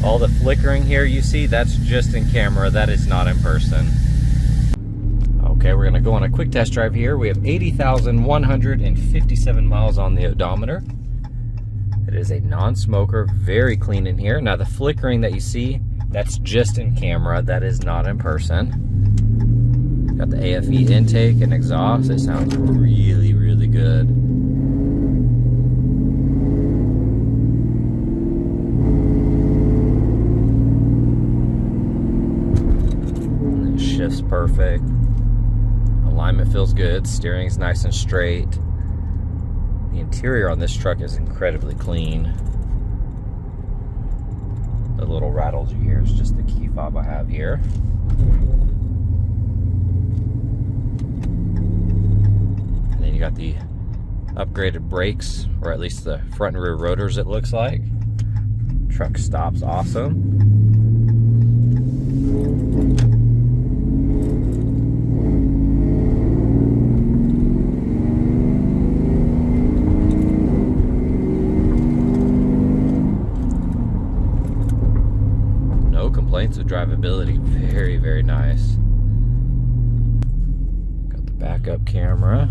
All the flickering here you see, that's just in camera. That is not in person. Okay, we're gonna go on a quick test drive here. We have 80,157 miles on the odometer. It is a non-smoker, very clean in here. Now the flickering that you see, that's just in camera. That is not in person. Got the AFE intake and exhaust. It sounds really, really good. And it shifts perfect. Alignment feels good. Steering's nice and straight. The interior on this truck is incredibly clean. The little rattles you hear is just the key fob I have here. And then you got the upgraded brakes, or at least the front and rear rotors, it looks like. Truck stops awesome. Complaints of drivability, very, very nice. Got the backup camera.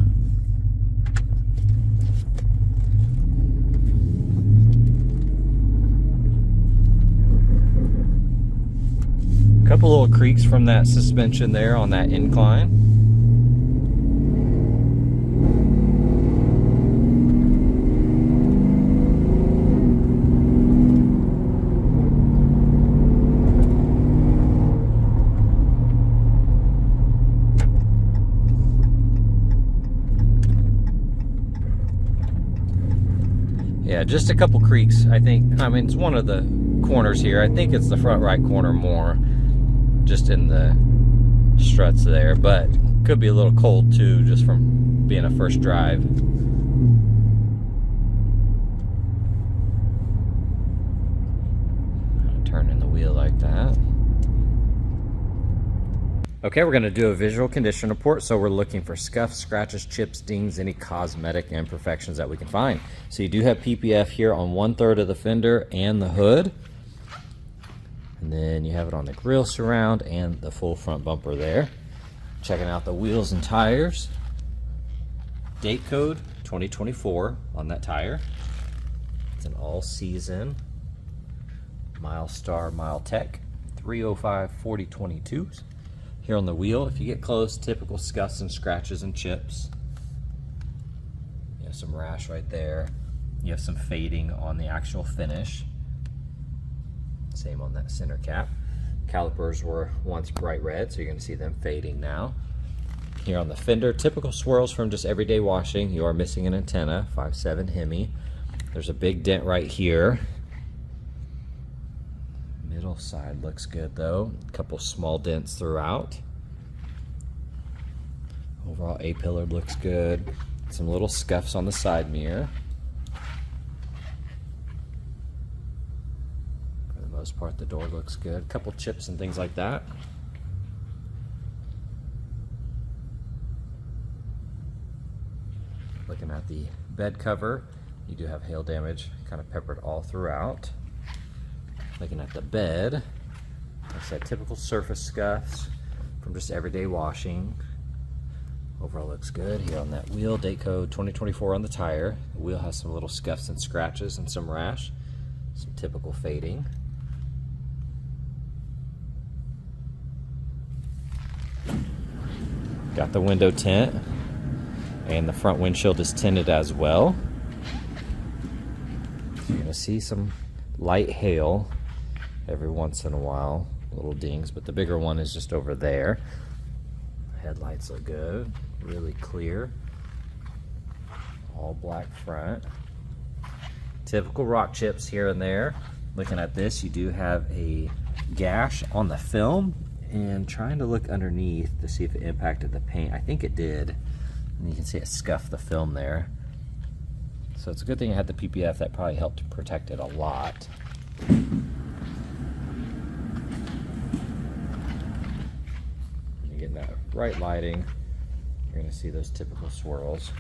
Couple little creaks from that suspension there on that incline. Yeah, just a couple creaks, I think. I mean, it's one of the corners here. I think it's the front right corner more, just in the struts there, but could be a little cold too, just from being a first drive. Turning the wheel like that. Okay, we're going to do a visual condition report. So we're looking for scuffs, scratches, chips, dings, any cosmetic imperfections that we can find. So you do have PPF here on 1/3 of the fender and the hood. And then you have it on the grille surround and the full front bumper there. Checking out the wheels and tires. Date code 2024 on that tire. It's an all-season Milestar Miletech 305 4022s. Here on the wheel, if you get close, typical scuffs and scratches and chips. You have some rash right there. You have some fading on the actual finish. Same on that center cap. Calipers were once bright red, so you're going to see them fading now. Here on the fender, typical swirls from just everyday washing. You are missing an antenna, 5.7 Hemi. There's a big dent right here. Middle side looks good though. A couple small dents throughout. Overall A-pillar looks good. Some little scuffs on the side mirror. For the most part, the door looks good. A couple chips and things like that. Looking at the bed cover, you do have hail damage kind of peppered all throughout. Looking at the bed, like I said, typical surface scuffs from just everyday washing. Overall looks good. Here on that wheel, date code 2024 on the tire. The wheel has some little scuffs and scratches and some rash. Some typical fading. Got the window tint, and the front windshield is tinted as well. So you're going to see some light hail every once in a while, little dings, but the bigger one is just over there. Headlights look good, really clear. All black front. Typical rock chips here and there. Looking at this, you do have a gash on the film, and trying to look underneath to see if it impacted the paint. I think it did. And you can see it scuffed the film there. So it's a good thing I had the PPF. That probably helped to protect it a lot. You're getting that right lighting. You're going to see those typical swirls.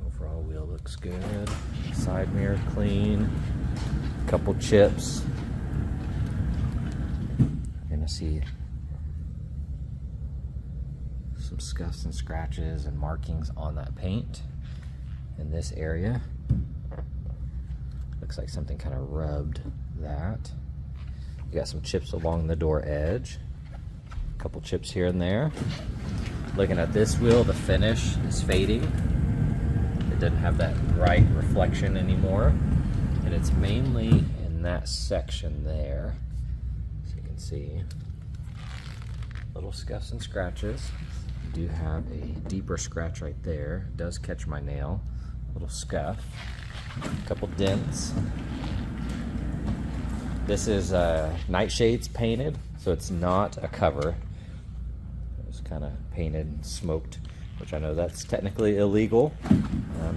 Overall wheel looks looks good. Side mirror clean. Couple chips. You're gonna see some scuffs and scratches and markings on that paint in this area. Looks like something kind of rubbed that. You got some chips along the door edge. A couple chips here and there. Looking at this wheel, the finish is fading. It doesn't have that bright reflection anymore. And it's mainly in that section there. So you can see little scuffs and scratches. You do have a deeper scratch right there. It does catch my nail. Little scuff. A couple dents. This is nightshades painted, so it's not a cover. It was kind of painted and smoked, which I know that's technically illegal,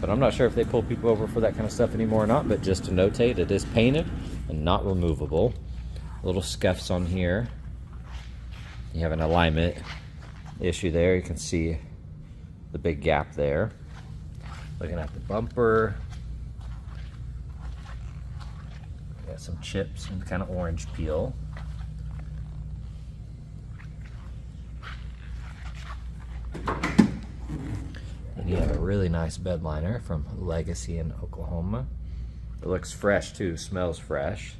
but I'm not sure if they pull people over for that kind of stuff anymore or not. But just to notate, it is painted and not removable. Little scuffs on here. You have an alignment issue there. You can see the big gap there. Looking at the bumper, got some chips and kind of orange peel. And you have a really nice bed liner from Legacy in Oklahoma. It looks fresh too, smells fresh.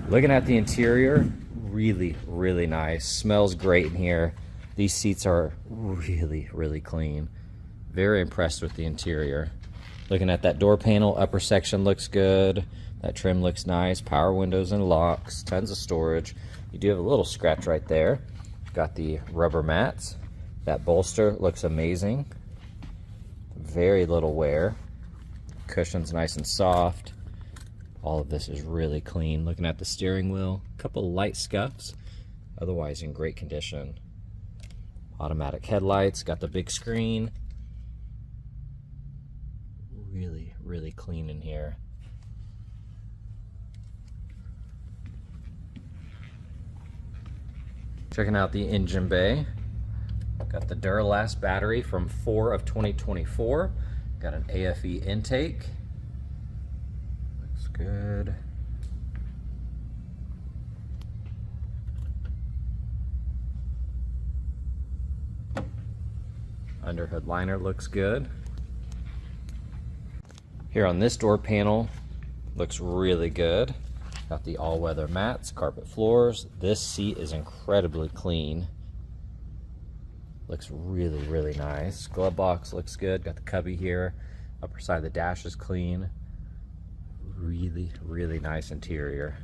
Looking at the interior, really, really nice. Smells great in here. These seats are really, really clean. Very impressed with the interior. Looking at that door panel, upper section looks good. That trim looks nice. Power windows and locks, tons of storage. You do have a little scratch right there. Got the rubber mats. That bolster looks amazing. Very little wear. Cushion's nice and soft. All of this is really clean. Looking at the steering wheel, a couple light scuffs, otherwise in great condition. Automatic headlights, got the big screen. Really, really clean in here. Checking out the engine bay. Got the Duralast battery from 4 of 2024. Got an AFE intake. Looks good. Underhood liner looks good. Here on this door panel, looks really good. Got the all-weather mats, carpet floors. This seat is incredibly clean. Looks really, really nice. Glove box looks good. Got the cubby here. Upper side of the dash is clean. Really, really nice interior.